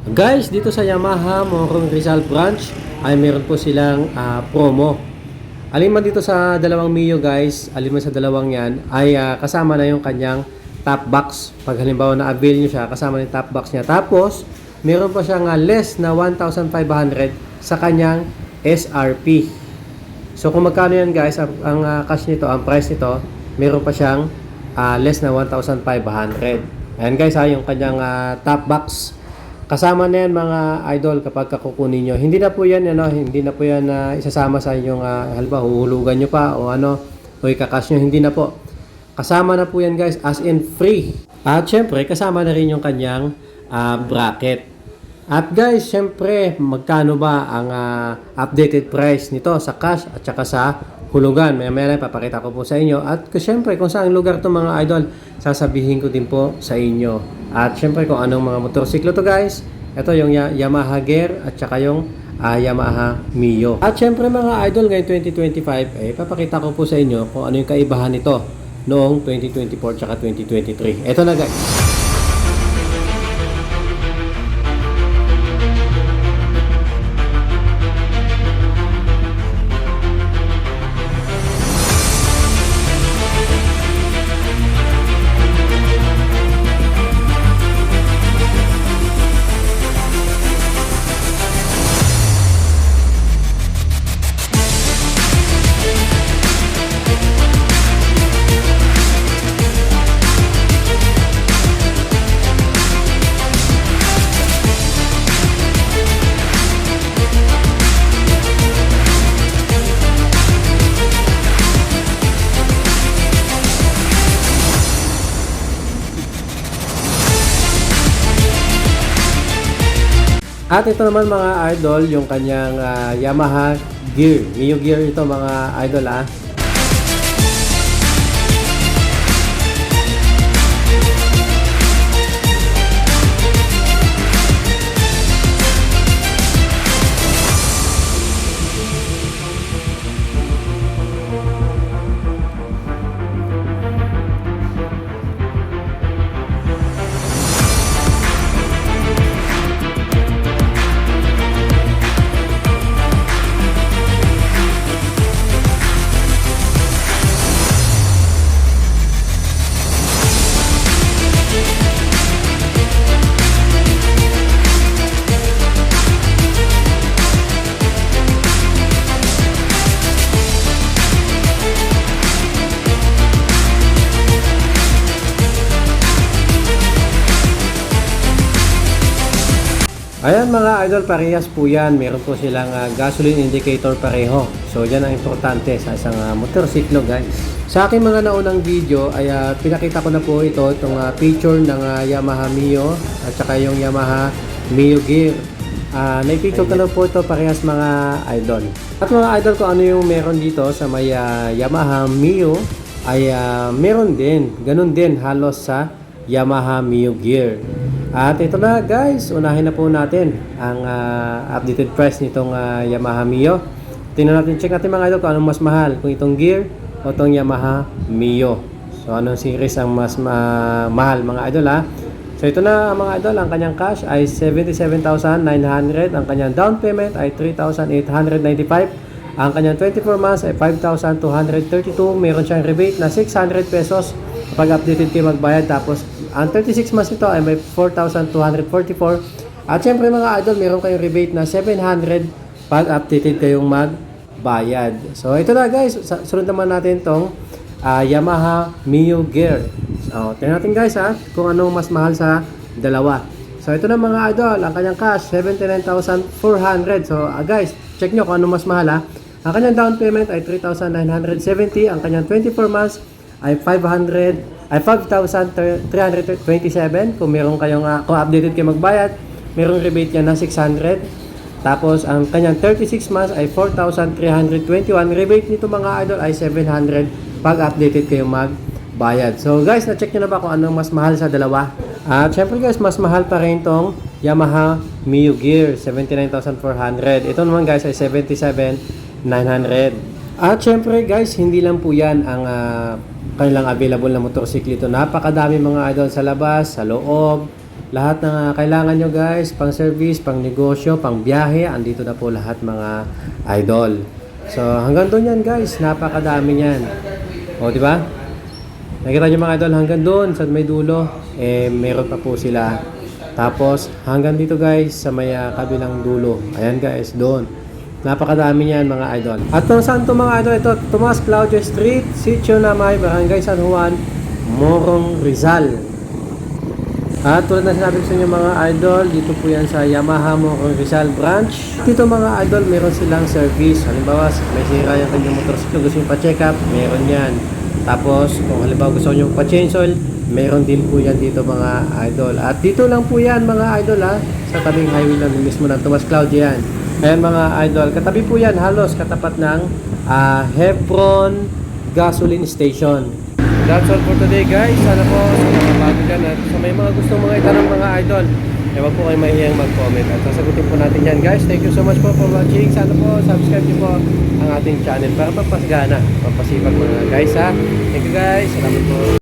Guys, dito sa Yamaha Morong Rizal Branch ay meron po silang promo. Alin man dito sa dalawang Mio guys, alin man sa dalawang yan ay kasama na yung kanyang top box. Pag halimbawa na-avail nyo siya, kasama na yung top box niya. Tapos, meron pa siyang less na 1,500 sa kanyang SRP. So kung magkano yan guys, ang cash nito, ang price nito, meron pa siyang less na 1,500. Ayan guys yung kanyang top box. Kasama na yan mga idol kapag kukunin nyo. Hindi na po yan, hindi na po yan isasama sa inyong, halimbawa, huhulugan nyo pa o o ikakas nyo. Hindi na po. Kasama na po yan guys, as in free. At syempre, kasama na rin yung kanyang bracket. At guys, syempre, magkano ba ang updated price nito sa cash at saka sa hulugan? Maya-maya lang, papakita ko po sa inyo. At syempre, kung saan lugar to mga idol, sasabihin ko din po sa inyo. At syempre, kung anong mga motorsiklo to guys, ito yung Yamaha Gear at saka yung Yamaha Mio. At syempre mga idol, ngayon 2025, papakita ko po sa inyo kung ano yung kaibahan nito noong 2024 at saka 2023. Ito na guys. At ito naman mga idol, yung kanyang Yamaha Gear. Mio Gear ito mga idol Ayan mga idol, parehas po yan. Meron po silang gasoline indicator pareho. So yan ang importante sa isang motorsiklo guys. Sa aking mga naunang video ay pinakita ko na po itong feature ng Yamaha Mio at saka yung Yamaha Mio Gear. Naipicture ko na po ito parehas mga idol. At mga idol, kung ano yung meron dito sa may Yamaha Mio ay meron din, ganun din halos sa Yamaha Mio Gear. At ito na guys, unahin na po natin ang updated price nitong Yamaha Mio. Tingnan natin, check natin mga idol kung anong mas mahal, kung itong Gear o itong Yamaha Mio. So anong series ang mas mahal mga idol So ito na mga idol, ang kanyang cash ay 77,900, ang kanyang down payment ay 3,895, ang kanyang 24 months ay 5,232, meron siyang rebate na 600 pesos kapag updated kayo magbayad, tapos ang 36 months nito ay may 4,244. At syempre mga idol, meron kayong rebate na 700 pag updated kayong magbayad. So ito na guys, sunod naman natin tong Yamaha Mio Gear. So tingnan natin guys kung ano mas mahal sa dalawa. So ito na mga idol, ang kanyang cash 79,400. So guys, check nyo kung ano mas mahal Ang kanyang down payment ay 3,970. Ang kanyang 24 months ay 5,327 kung meron kayong kung updated kayo magbayad, merong rebate niya na 600. Tapos ang kanyang 36 months ay 4,321. Rebate nito mga idol ay 700 pag updated kayo magbayad. So guys, na-check nyo na ba kung anong mas mahal sa dalawa? At syempre guys, mas mahal pa rin tong Yamaha Mio Gear, 79,400. Ito naman guys ay 77,900. At syempre guys, hindi lang po yan ang kanilang available na motorsiklo ito. Napakadami mga idol sa labas, sa loob, Lahat ng kailangan nyo guys, pang service, pang negosyo, pang biyahe, andito na po lahat mga idol. So hanggang doon yan guys, napakadami niyan. O di ba? Nakita nyo mga idol, hanggang doon sa may dulo, meron pa po sila. Tapos hanggang dito guys, sa may kabilang dulo. Ayan guys, doon. Napakadami niyan mga idol. At kung saan to mga idol, ito Tomas Claudio Street, Sitio Namay, Barangay San Juan, Morong, Rizal. At tulad na sinabi ko sa inyo mga idol, dito po yan sa Yamaha Morong Rizal branch. Dito mga idol, meron silang service. Halimbawa, may sira yung kanyang motorsiklo, gusto nyo pa-check up, meron yan. Tapos, kung halimbawa gusto nyo pa-change oil, meron din po yan dito mga idol. At dito lang po yan mga idol sa tabing highway lang mismo ng Tomas Claudio yan. Ayan mga idol, katabi po yan, halos katapat ng Hebron Gasoline Station. That's all for today guys. Sana po sa mga bago dyan at sa may mga gustong mga itanong mga idol, huwag po kayo mahihiyang mag-comment at sasagutin po natin yan guys. Thank you so much po for watching. Sana po subscribe niyo po ang ating channel para pampasgana, pampasipag mga guys ha. Thank you guys. Salamat po.